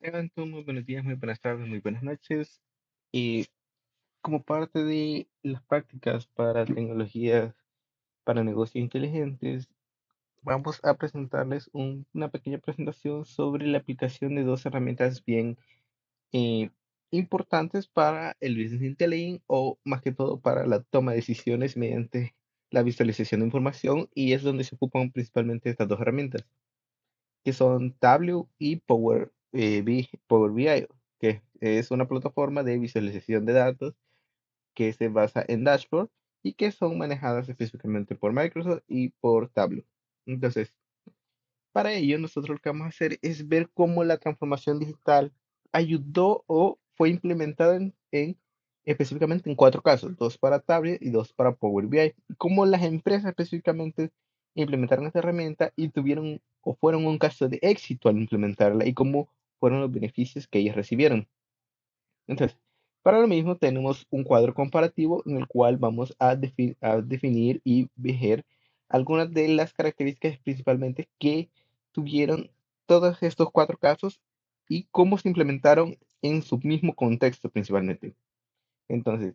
Tengan todos muy buenos días, muy buenas tardes, muy buenas noches. Y como parte de las prácticas para tecnologías para negocios inteligentes, vamos a presentarles una pequeña presentación sobre la aplicación de dos herramientas bien eh, importantes para el business intelligence o más que todo para la toma de decisiones mediante la visualización de información y es donde se ocupan principalmente estas dos herramientas que son Tableau y Power BI, que es una plataforma de visualización de datos que se basa en dashboard y que son manejadas específicamente por Microsoft y por Tableau. Entonces, para ello, nosotros lo que vamos a hacer es ver cómo la transformación digital ayudó o fue implementada específicamente en cuatro casos, dos para Tablet y dos para Power BI. Y cómo las empresas específicamente implementaron esta herramienta y tuvieron o fueron un caso de éxito al implementarla y cómo fueron los beneficios que ellos recibieron. Entonces, para lo mismo tenemos un cuadro comparativo en el cual vamos a definir y ver algunas de las características principalmente que tuvieron todos estos cuatro casos y cómo se implementaron en su mismo contexto principalmente. Entonces,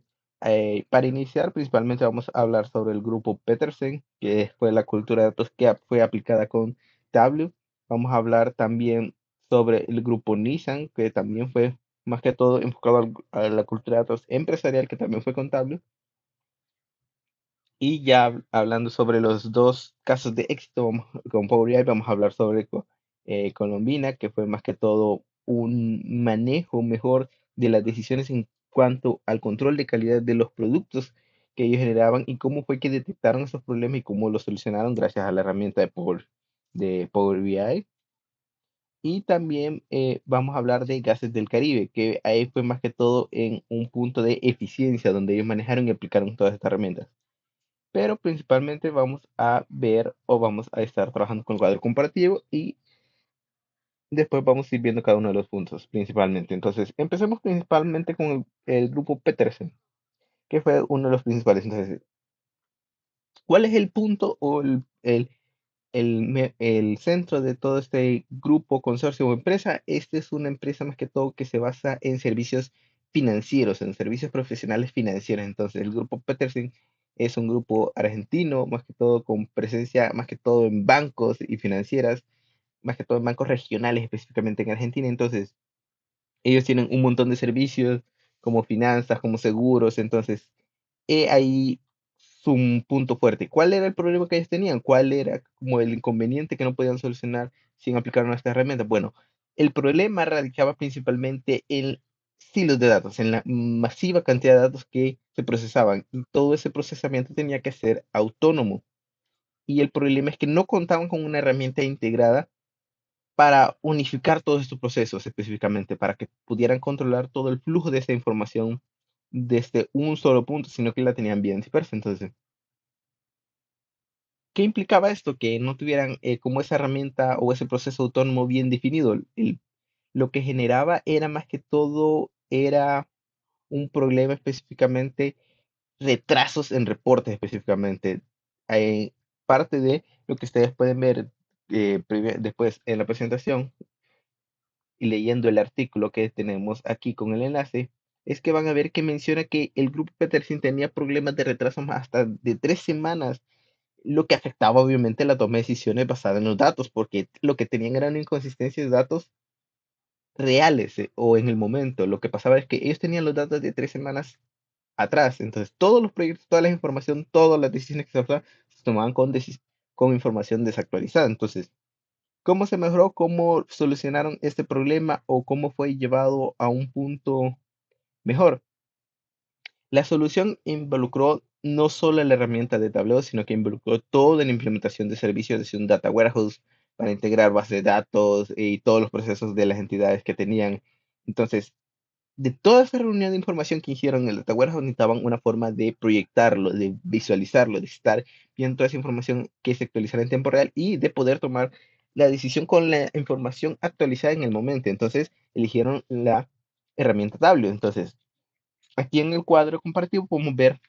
para iniciar, principalmente vamos a hablar sobre el grupo Petersen, que fue la cultura de datos que fue aplicada con Tableau. Vamos a hablar también sobre el grupo Nissan, que también fue más que todo enfocado a la cultura de datos empresarial, que también fue con Tableau. Y ya hablando sobre los dos casos de éxito con Power BI, vamos a hablar sobre Colombina, que fue más que todo un manejo mejor de las decisiones en cuanto al control de calidad de los productos que ellos generaban y cómo fue que detectaron esos problemas y cómo los solucionaron gracias a la herramienta de Power BI. Y también vamos a hablar de gases del Caribe, que ahí fue más que todo en un punto de eficiencia, donde ellos manejaron y aplicaron todas estas herramientas, pero principalmente vamos a ver o vamos a estar trabajando con el cuadro comparativo y después vamos a ir viendo cada uno de los puntos principalmente. Entonces, empecemos principalmente con el grupo Petersen, que fue uno de los principales. Entonces, ¿cuál es el punto o el centro de todo este grupo, consorcio o empresa? Este es una empresa más que todo que se basa en servicios financieros, en servicios profesionales financieros. Entonces, el grupo Petersen es un grupo argentino, más que todo con presencia, más que todo en bancos y financieras, más que todo en bancos regionales, específicamente en Argentina. Entonces, ellos tienen un montón de servicios como finanzas, como seguros. Entonces, he ahí su punto fuerte. ¿Cuál era el problema que ellos tenían? ¿Cuál era como el inconveniente que no podían solucionar sin aplicar nuestra herramienta? Bueno, el problema radicaba principalmente en silos de datos, en la masiva cantidad de datos que se procesaban. Y todo ese procesamiento tenía que ser autónomo. Y el problema es que no contaban con una herramienta integrada para unificar todos estos procesos específicamente, para que pudieran controlar todo el flujo de esa información desde un solo punto, sino que la tenían bien dispersa. Entonces, ¿qué implicaba esto? Que no tuvieran como esa herramienta o ese proceso autónomo bien definido. Lo que generaba era más que todo, era un problema específicamente, retrasos en reportes específicamente. Eh, Parte de lo que ustedes pueden ver después en la presentación y leyendo el artículo que tenemos aquí con el enlace, es que van a ver que menciona que el grupo Peterson tenía problemas de retraso hasta de 3 semanas, lo que afectaba obviamente la toma de decisiones basada en los datos, porque lo que tenían eran inconsistencias de datos reales o en el momento. Lo que pasaba es que ellos tenían los datos de 3 semanas atrás, entonces todos los proyectos, toda la información, todas las decisiones que se tomaban con información desactualizada. Entonces, ¿cómo se mejoró? ¿Cómo solucionaron este problema o cómo fue llevado a un punto mejor? La solución involucró no solo la herramienta de tableo, sino que involucró toda la implementación de servicios desde un data warehouse para integrar bases de datos y todos los procesos de las entidades que tenían. Entonces, de toda esa reunión de información que hicieron en el data warehouse, necesitaban una forma de proyectarlo, de visualizarlo, de estar viendo toda esa información que se actualizara en tiempo real y de poder tomar la decisión con la información actualizada en el momento. Entonces, eligieron la herramienta Tableau. Entonces, aquí en el cuadro comparativo podemos ver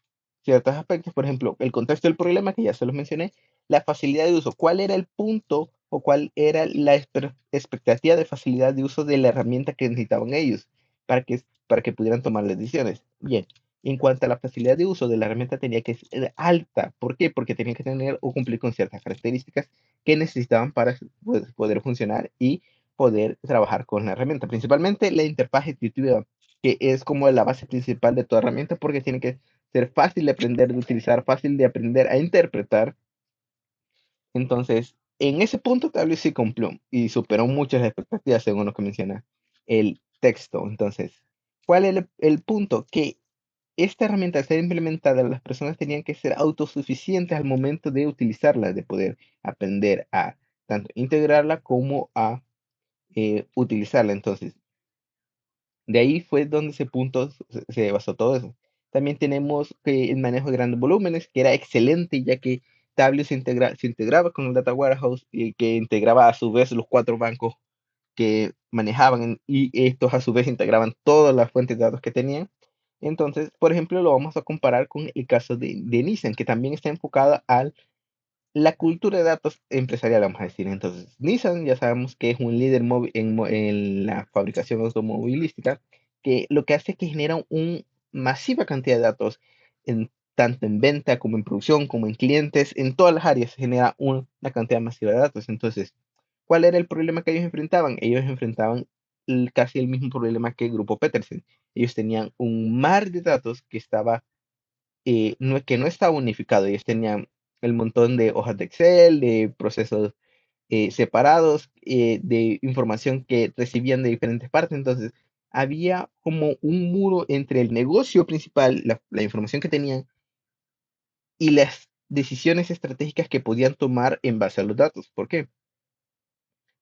ciertos aspectos, por ejemplo, el contexto del problema, que ya se los mencioné, la facilidad de uso, cuál era el punto o cuál era la expectativa de facilidad de uso de la herramienta que necesitaban ellos para que pudieran tomar las decisiones. Bien, en cuanto a la facilidad de uso de la herramienta tenía que ser alta. ¿Por qué? Porque tenía que tener o cumplir con ciertas características que necesitaban para pues, poder funcionar y poder trabajar con la herramienta. Principalmente la interfaz intuitiva, que es como la base principal de toda herramienta porque tiene que ser fácil de aprender, de utilizar, fácil de aprender a interpretar. Entonces, en ese punto Tableau sí cumplió y superó muchas expectativas según lo que menciona el texto. Entonces, ¿cuál es el punto? Que esta herramienta al ser implementada, las personas tenían que ser autosuficientes al momento de utilizarla, de poder aprender a tanto integrarla como a utilizarla. Entonces, de ahí fue donde ese punto se basó todo eso. También tenemos que el manejo de grandes volúmenes, que era excelente, ya que Tableau se integraba con el Data Warehouse y que integraba a su vez los cuatro bancos que manejaban y estos a su vez integraban todas las fuentes de datos que tenían. Entonces, por ejemplo, lo vamos a comparar con el caso de Nissan, que también está enfocada al la cultura de datos empresarial, vamos a decir. Entonces, Nissan ya sabemos que es un líder en la fabricación automovilística, que lo que hace es que genera una masiva cantidad de datos, tanto en venta como en producción, como en clientes, en todas las áreas se genera una cantidad masiva de datos. Entonces, ¿cuál era el problema que ellos enfrentaban? Ellos enfrentaban casi el mismo problema que el Grupo Petersen. Ellos tenían un mar de datos que estaba que no estaba unificado. Ellos tenían el montón de hojas de Excel, de procesos separados, de información que recibían de diferentes partes. Entonces, había como un muro entre el negocio principal, la información que tenían, y las decisiones estratégicas que podían tomar en base a los datos. ¿Por qué?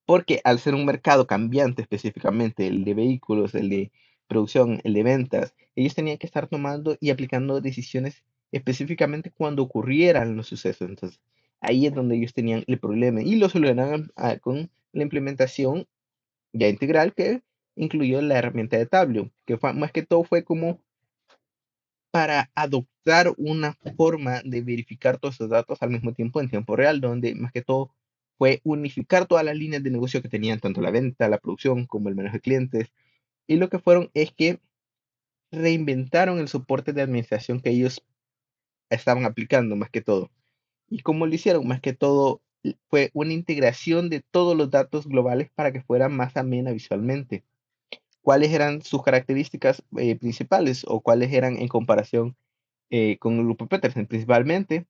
Porque al ser un mercado cambiante, específicamente el de vehículos, el de producción, el de ventas, ellos tenían que estar tomando y aplicando decisiones específicamente cuando ocurrieran los sucesos. Entonces, ahí es donde ellos tenían el problema y lo solucionaron con la implementación ya integral que incluyó la herramienta de Tableau, que fue, más que todo fue como para adoptar una forma de verificar todos esos datos al mismo tiempo en tiempo real, donde más que todo fue unificar todas las líneas de negocio que tenían, tanto la venta, la producción, como el manejo de clientes. Y lo que fueron es que reinventaron el soporte de administración que ellos estaban aplicando más que todo. ¿Y cómo lo hicieron? Más que todo fue una integración de todos los datos globales para que fuera más amena visualmente. ¿Cuáles eran sus características principales o cuáles eran en comparación con el grupo Petersen? Principalmente,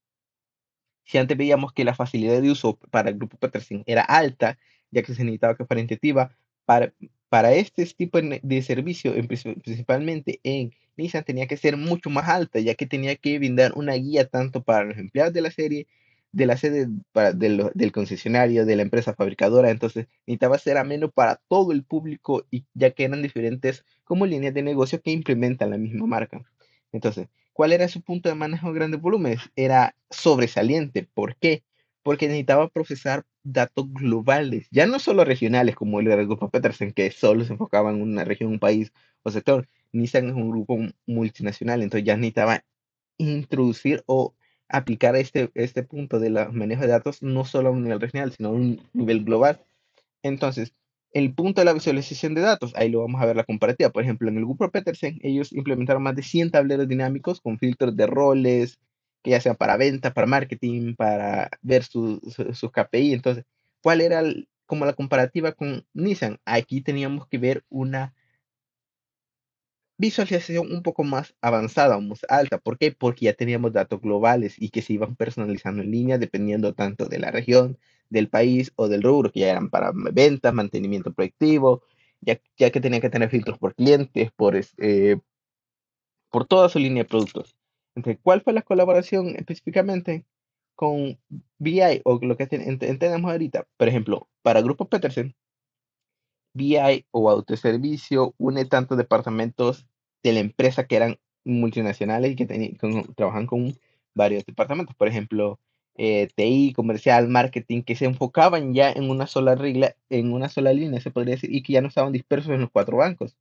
si antes veíamos que la facilidad de uso para el grupo Petersen era alta, ya que se necesitaba que fuera intuitiva, para, para este tipo de servicio, principalmente en Nissan, tenía que ser mucho más alta, ya que tenía que brindar una guía tanto para los empleados de la serie, de la sede del concesionario, de la empresa fabricadora. Entonces, necesitaba ser ameno para todo el público, y ya que eran diferentes como líneas de negocio que implementan la misma marca. Entonces, ¿cuál era su punto de manejo de grandes volúmenes? Era sobresaliente. ¿Por qué? Porque necesitaba procesar datos globales, ya no solo regionales como el del grupo Petersen, que solo se enfocaba en una región, un país o sector. Nissan es un grupo multinacional, entonces ya necesitaba introducir o aplicar este punto de la manejo de datos no solo a un nivel regional, sino a un nivel global. Entonces, el punto de la visualización de datos, ahí lo vamos a ver la comparativa. Por ejemplo, en el grupo Petersen, ellos implementaron más de 100 tableros dinámicos con filtros de roles, que ya sea para venta, para marketing, para ver sus KPI. Entonces, ¿cuál era como la comparativa con Nissan? Aquí teníamos que ver una visualización un poco más avanzada o más alta. ¿Por qué? Porque ya teníamos datos globales y que se iban personalizando en línea dependiendo tanto de la región, del país o del rubro, que ya eran para ventas, mantenimiento proyectivo, ya que tenía que tener filtros por clientes, por toda su línea de productos. Entonces, ¿cuál fue la colaboración específicamente con BI o lo que entendemos ahorita? Por ejemplo, para Grupo Petersen, BI o autoservicio une tantos departamentos de la empresa que eran multinacionales y que trabajan con varios departamentos, por ejemplo, TI, comercial, marketing, que se enfocaban ya en una sola regla, en una sola línea, se podría decir, y que ya no estaban dispersos en los cuatro bancos.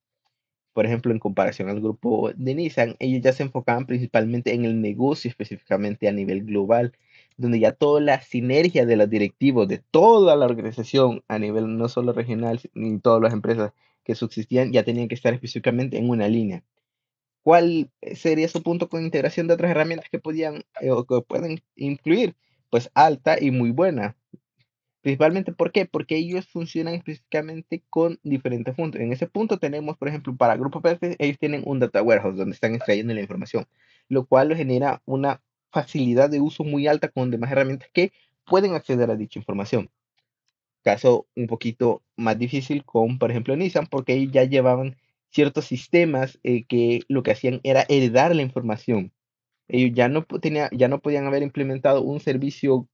Por ejemplo, en comparación al grupo de Nissan, ellos ya se enfocaban principalmente en el negocio, específicamente a nivel global. donde ya toda la sinergia de los directivos de toda la organización a nivel no solo regional, ni todas las empresas que subsistían, ya tenían que estar específicamente en una línea. ¿Cuál sería su punto con integración de otras herramientas que podían o que pueden incluir? Pues alta y muy buena. Principalmente, ¿por qué? Porque ellos funcionan específicamente con diferentes puntos. En ese punto tenemos, por ejemplo, para Grupo PF, ellos tienen un data warehouse donde están extrayendo la información, lo cual les genera una facilidad de uso muy alta con demás herramientas que pueden acceder a dicha información. Caso un poquito más difícil con, por ejemplo, Nissan, porque ellos ya llevaban ciertos sistemas que lo que hacían era heredar la información. Ellos ya no podían haber implementado un servicio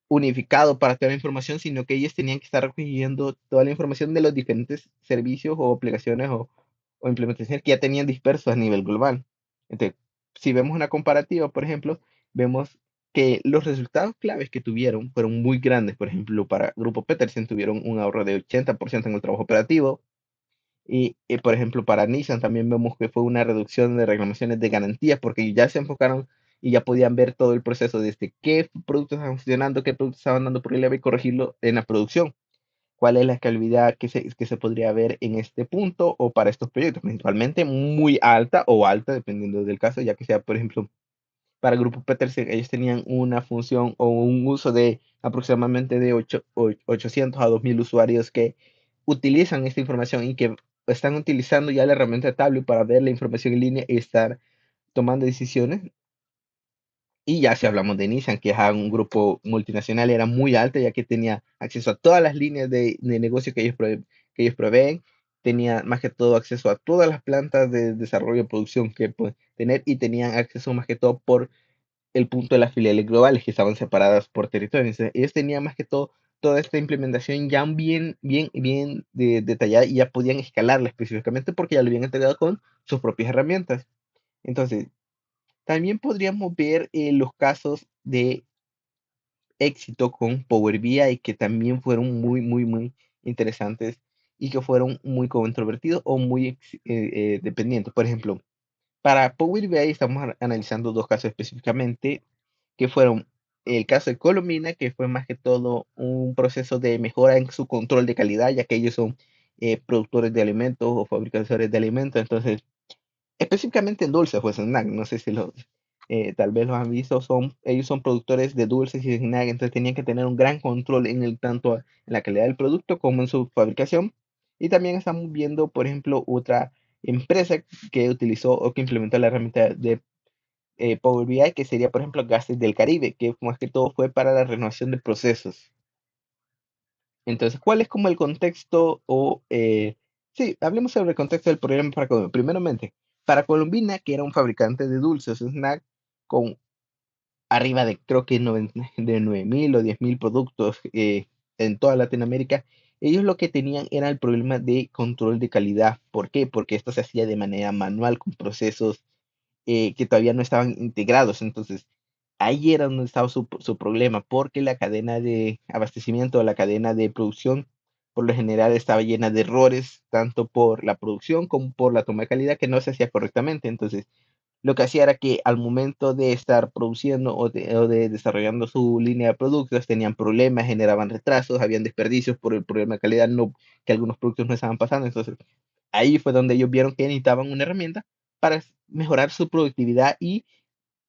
unificado para toda la información, sino que ellos tenían que estar recogiendo toda la información de los diferentes servicios o aplicaciones o implementaciones que ya tenían dispersos a nivel global. Entonces, si vemos una comparativa, por ejemplo, vemos que los resultados claves que tuvieron fueron muy grandes. Por ejemplo, para Grupo Petersen tuvieron un ahorro de 80% en el trabajo operativo, y, por ejemplo, para Nissan también vemos que fue una reducción de reclamaciones de garantías porque ya se enfocaron y ya podían ver todo el proceso desde qué productos estaban funcionando, qué productos estaban dando problema y corregirlo en la producción. ¿Cuál es la calidad que se podría ver en este punto o para estos proyectos? Principalmente muy alta o alta, dependiendo del caso, ya que sea, por ejemplo, para el Grupo Petersen, ellos tenían una función o un uso de aproximadamente de 800 a 2000 usuarios que utilizan esta información y que están utilizando ya la herramienta Tableau para ver la información en línea y estar tomando decisiones. Y ya si hablamos de Nissan, que es un grupo multinacional, era muy alta ya que tenía acceso a todas las líneas de negocio que ellos proveen, tenía más que todo acceso a todas las plantas de desarrollo y producción que pueden tener y tenían acceso más que todo por el punto de las filiales globales que estaban separadas por territorio. Entonces, ellos tenían más que todo toda esta implementación ya bien detallada y ya podían escalarla específicamente porque ya lo habían integrado con sus propias herramientas. Entonces, también podríamos ver los casos de éxito con Power BI que también fueron muy interesantes y que fueron muy controvertidos o muy dependientes. Por ejemplo, para Power BI estamos analizando dos casos específicamente, que fueron el caso de Colomina, que fue más que todo un proceso de mejora en su control de calidad, ya que ellos son productores de alimentos o fabricadores de alimentos. Entonces, específicamente en dulces, pues snack, no sé si tal vez los han visto, ellos son productores de dulces y snack, entonces tenían que tener un gran control en el tanto en la calidad del producto como en su fabricación. Y también estamos viendo, por ejemplo, otra empresa que utilizó o que implementó la herramienta de Power BI, que sería, por ejemplo, Gases del Caribe, que más que todo fue para la renovación de procesos. Entonces, ¿cuál es como el contexto sí, hablemos sobre el contexto del problema para Colombia. Primeramente, para Colombina, que era un fabricante de dulces, snack, con arriba de creo que de 9.000 o 10.000 productos en toda Latinoamérica, ellos lo que tenían era el problema de control de calidad. ¿Por qué? Porque esto se hacía de manera manual con procesos que todavía no estaban integrados. Entonces, ahí era donde estaba su problema, porque la cadena de abastecimiento, la cadena de producción, por lo general estaba llena de errores, tanto por la producción como por la toma de calidad, que no se hacía correctamente. Entonces, lo que hacía era que al momento de estar produciendo o de desarrollando su línea de productos, tenían problemas, generaban retrasos, habían desperdicios por el problema de calidad, no, que algunos productos no estaban pasando. Entonces, ahí fue donde ellos vieron que necesitaban una herramienta para mejorar su productividad y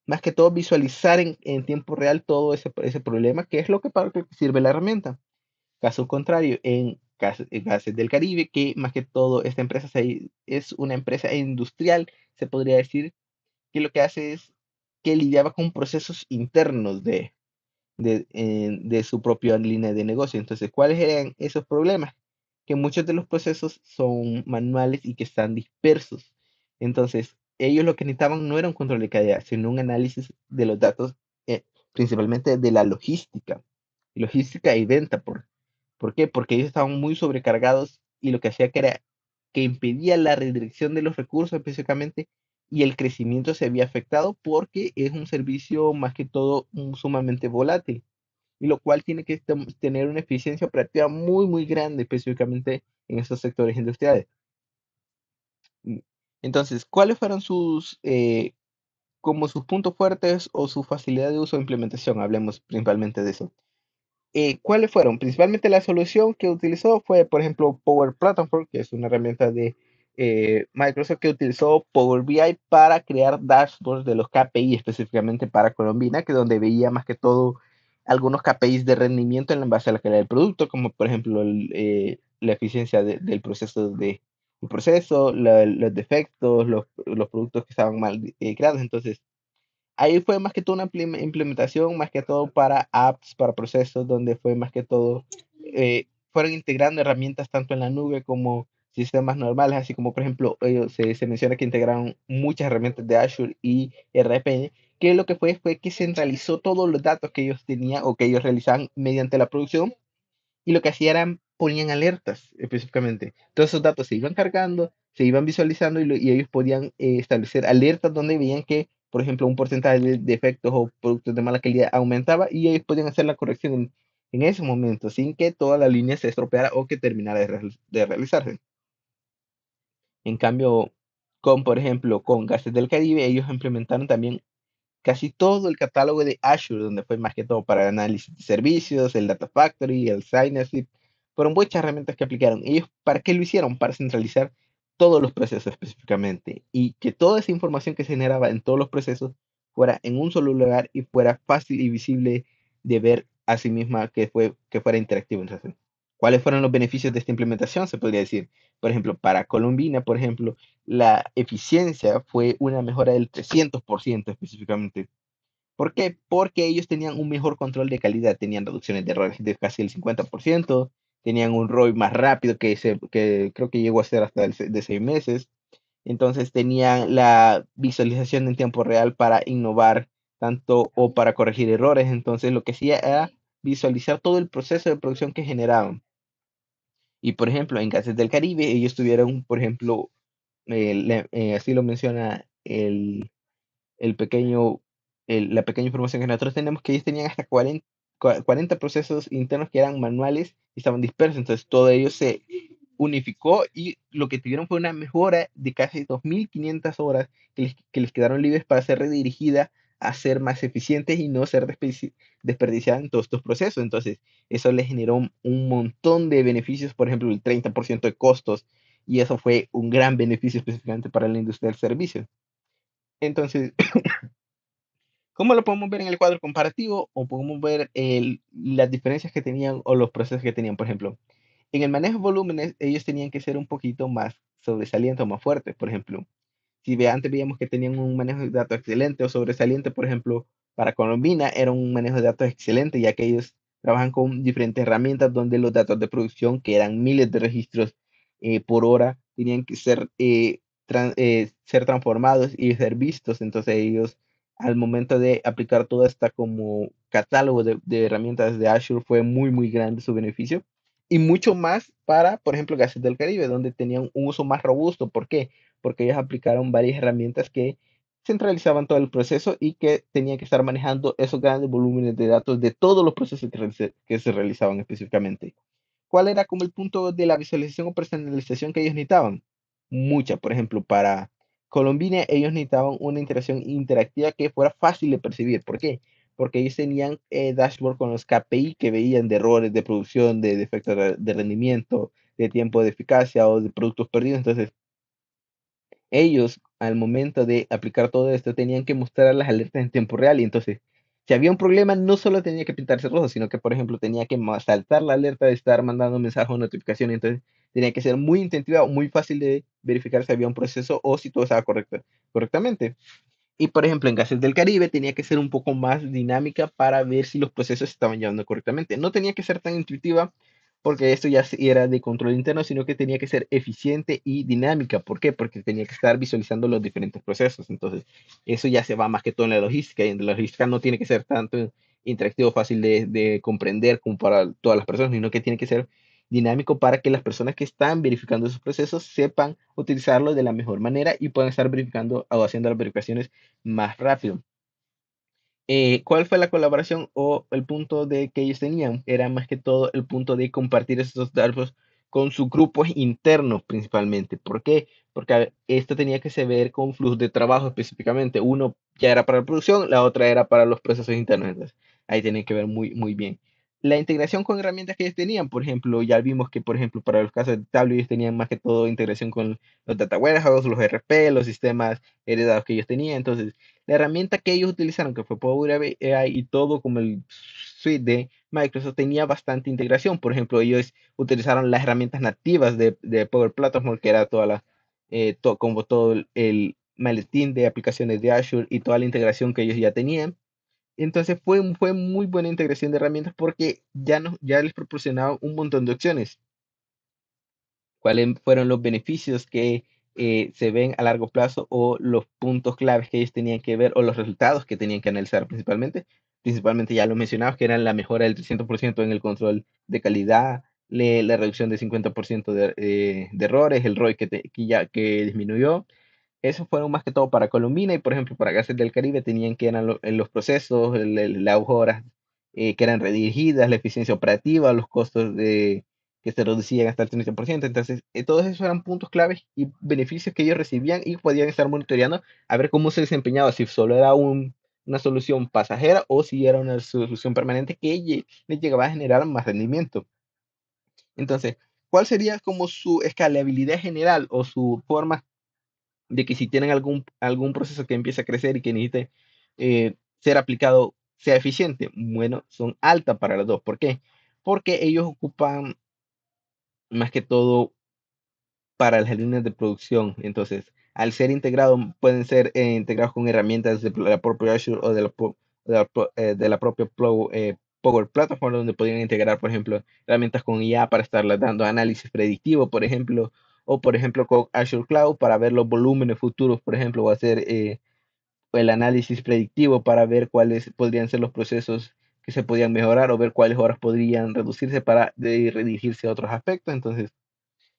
más que todo visualizar en tiempo real todo ese problema, que es lo que para lo que sirve la herramienta. Caso contrario, en Gases del Caribe, que más que todo esta empresa es una empresa industrial, se podría decir, que lo que hace es que lidiaba con procesos internos de su propia línea de negocio. Entonces, ¿cuáles eran esos problemas? Que muchos de los procesos son manuales y que están dispersos. Entonces, ellos lo que necesitaban no era un control de calidad, sino un análisis de los datos, principalmente de la logística y venta. ¿Por qué? Porque ellos estaban muy sobrecargados y lo que hacía que era que impedía la redirección de los recursos específicamente y el crecimiento se había afectado porque es un servicio más que todo sumamente volátil y lo cual tiene que tener una eficiencia operativa muy grande, específicamente en esos sectores industriales. Mm, Entonces, ¿cuáles fueron sus como sus puntos fuertes o su facilidad de uso e implementación. Hablemos principalmente de eso. ¿Cuáles fueron? Principalmente la solución que utilizó fue, por ejemplo, Power Platform, que es una herramienta de Microsoft que utilizó Power BI para crear dashboards de los KPI específicamente para Colombina, que donde veía más que todo algunos KPIs de rendimiento en base a la calidad del producto, como por ejemplo la eficiencia del proceso el proceso, los defectos, los productos que estaban mal creados. Entonces, ahí fue más que todo una implementación, más que todo para apps, para procesos, donde fue más que todo, fueron integrando herramientas tanto en la nube como sistemas normales, así como por ejemplo, se menciona que integraron muchas herramientas de Azure y RPN, que lo que fue que centralizó todos los datos que ellos tenían o que ellos realizaban mediante la producción y lo que hacían era ponían alertas específicamente. Todos esos datos se iban cargando, se iban visualizando y ellos podían establecer alertas donde veían que, por ejemplo, un porcentaje de defectos o productos de mala calidad aumentaba y ellos podían hacer la corrección en ese momento sin que toda la línea se estropeara o que terminara de realizarse. En cambio, por ejemplo, con Gases del Caribe, ellos implementaron también casi todo el catálogo de Azure, donde fue más que todo para el análisis de servicios, el Data Factory, el Synapse, fueron muchas herramientas que aplicaron. Ellos, ¿para qué lo hicieron? Para centralizar todos los procesos específicamente y que toda esa información que se generaba en todos los procesos fuera en un solo lugar y fuera fácil y visible de ver a sí misma que fuera interactivo. Entonces, ¿cuáles fueron los beneficios de esta implementación? Se podría decir, por ejemplo, para Colombina, por ejemplo, la eficiencia fue una mejora del 300% específicamente. ¿Por qué? Porque ellos tenían un mejor control de calidad, tenían reducciones de errores de casi el 50%, tenían un ROI más rápido que creo que llegó a ser hasta de 6 meses, entonces tenían la visualización en tiempo real para innovar tanto o para corregir errores, entonces lo que hacía era visualizar todo el proceso de producción que generaban. Y por ejemplo, en Gases del Caribe, ellos tuvieron, por ejemplo, así lo menciona el pequeño, la pequeña información que nosotros tenemos, que ellos tenían hasta 40 procesos internos que eran manuales y estaban dispersos, entonces todo ello se unificó y lo que tuvieron fue una mejora de casi 2.500 horas que les quedaron libres para ser redirigida a ser más eficientes y no ser desperdiciadas en todos estos procesos. Entonces, eso les generó un montón de beneficios, por ejemplo, el 30% de costos, y eso fue un gran beneficio específicamente para la industria del servicio. Entonces, ¿cómo lo podemos ver en el cuadro comparativo o podemos ver las diferencias que tenían o los procesos que tenían? Por ejemplo, en el manejo de volúmenes, ellos tenían que ser un poquito más sobresalientes o más fuertes. Por ejemplo, si antes veíamos que tenían un manejo de datos excelente o sobresaliente, por ejemplo, para Colombina era un manejo de datos excelente, ya que ellos trabajan con diferentes herramientas donde los datos de producción, que eran miles de registros por hora, tenían que ser transformados y ser vistos. Entonces ellos, al momento de aplicar toda esta como catálogo de herramientas de Azure, fue muy, muy grande su beneficio. Y mucho más para, por ejemplo, Gases del Caribe, donde tenían un uso más robusto. ¿Por qué? Porque ellos aplicaron varias herramientas que centralizaban todo el proceso y que tenían que estar manejando esos grandes volúmenes de datos de todos los procesos que se realizaban específicamente. ¿Cuál era como el punto de la visualización o personalización que ellos necesitaban? Mucha, por ejemplo, para Colombina ellos necesitaban una interacción interactiva que fuera fácil de percibir. ¿Por qué? Porque ellos tenían dashboard con los KPI que veían de errores de producción, de defectos de rendimiento, de tiempo de eficacia o de productos perdidos. Entonces, ellos, al momento de aplicar todo esto, tenían que mostrar las alertas en tiempo real. Y entonces, si había un problema, no solo tenía que pintarse rojo, sino que, por ejemplo, tenía que saltar la alerta de estar mandando mensajes o notificaciones. Entonces, tenía que ser muy intuitiva o muy fácil de verificar si había un proceso o si todo estaba correctamente. Y por ejemplo, en Gases del Caribe tenía que ser un poco más dinámica para ver si los procesos se estaban llevando correctamente. No tenía que ser tan intuitiva porque esto ya era de control interno, sino que tenía que ser eficiente y dinámica. ¿Por qué? Porque tenía que estar visualizando los diferentes procesos. Entonces, eso ya se va más que todo en la logística. Y en la logística no tiene que ser tanto interactivo, fácil de comprender como para todas las personas, sino que tiene que ser dinámico para que las personas que están verificando esos procesos sepan utilizarlo de la mejor manera y puedan estar verificando o haciendo las verificaciones más rápido. ¿Cuál fue la colaboración o el punto de que ellos tenían? Era más que todo el punto de compartir esos datos con sus grupos internos principalmente. ¿Por qué? Porque esto tenía que se ver con flujos de trabajo específicamente. Uno ya era para la producción, la otra era para los procesos internos. Entonces, ahí tienen que ver muy, muy bien. La integración con herramientas que ellos tenían, por ejemplo, ya vimos que, por ejemplo, para los casos de Tableau, ellos tenían más que todo integración con los data warehouse, los RP, los sistemas heredados que ellos tenían. Entonces, la herramienta que ellos utilizaron, que fue Power AI y todo como el suite de Microsoft, tenía bastante integración. Por ejemplo, ellos utilizaron las herramientas nativas de Power Platform, que era toda la, como todo el maletín de aplicaciones de Azure y toda la integración que ellos ya tenían. Entonces fue muy buena integración de herramientas porque ya les proporcionaba un montón de opciones. ¿Cuáles fueron los beneficios que se ven a largo plazo o los puntos claves que ellos tenían que ver o los resultados que tenían que analizar principalmente? Principalmente ya lo mencionabas, que eran la mejora del 300% en el control de calidad, la reducción de 50% de errores, el ROI que disminuyó. Esos fueron más que todo para Colombina y, por ejemplo, para Gases del Caribe tenían que eran en los procesos, las horas que eran redirigidas, la eficiencia operativa, los costos que se reducían hasta el 30%. Entonces, todos esos eran puntos claves y beneficios que ellos recibían y podían estar monitoreando a ver cómo se desempeñaba, si solo era una solución pasajera o si era una solución permanente que les llegaba a generar más rendimiento. Entonces, ¿cuál sería como su escalabilidad general o su forma de que si tienen algún proceso que empiece a crecer y que necesite ser aplicado, sea eficiente? Bueno, son altas para las dos. ¿Por qué? Porque ellos ocupan más que todo para las líneas de producción. Entonces, al ser integrados, pueden ser integrados con herramientas de la propia Azure o de la propia Power Platform, donde podrían integrar, por ejemplo, herramientas con IA para estarles dando análisis predictivo, por ejemplo, o por ejemplo con Azure Cloud para ver los volúmenes futuros, por ejemplo, o hacer el análisis predictivo para ver cuáles podrían ser los procesos que se podían mejorar o ver cuáles horas podrían reducirse para redirigirse a otros aspectos. Entonces,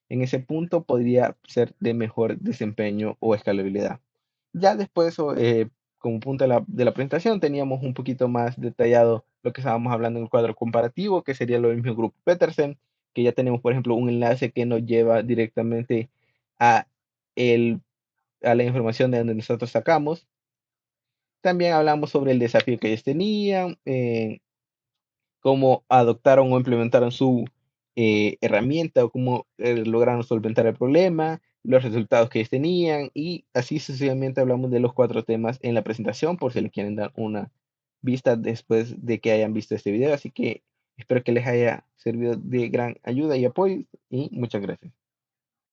en ese punto podría ser de mejor desempeño o escalabilidad. Ya después, como punto de la presentación, teníamos un poquito más detallado lo que estábamos hablando en el cuadro comparativo, que sería lo mismo grupo Petersen, que ya tenemos, por ejemplo, un enlace que nos lleva directamente a, el, a la información de donde nosotros sacamos. También hablamos sobre el desafío que ellos tenían, cómo adoptaron o implementaron su herramienta o cómo lograron solventar el problema, los resultados que ellos tenían y así sucesivamente hablamos de los cuatro temas en la presentación por si le quieren dar una vista después de que hayan visto este video. Así que espero que les haya servido de gran ayuda y apoyo y muchas gracias.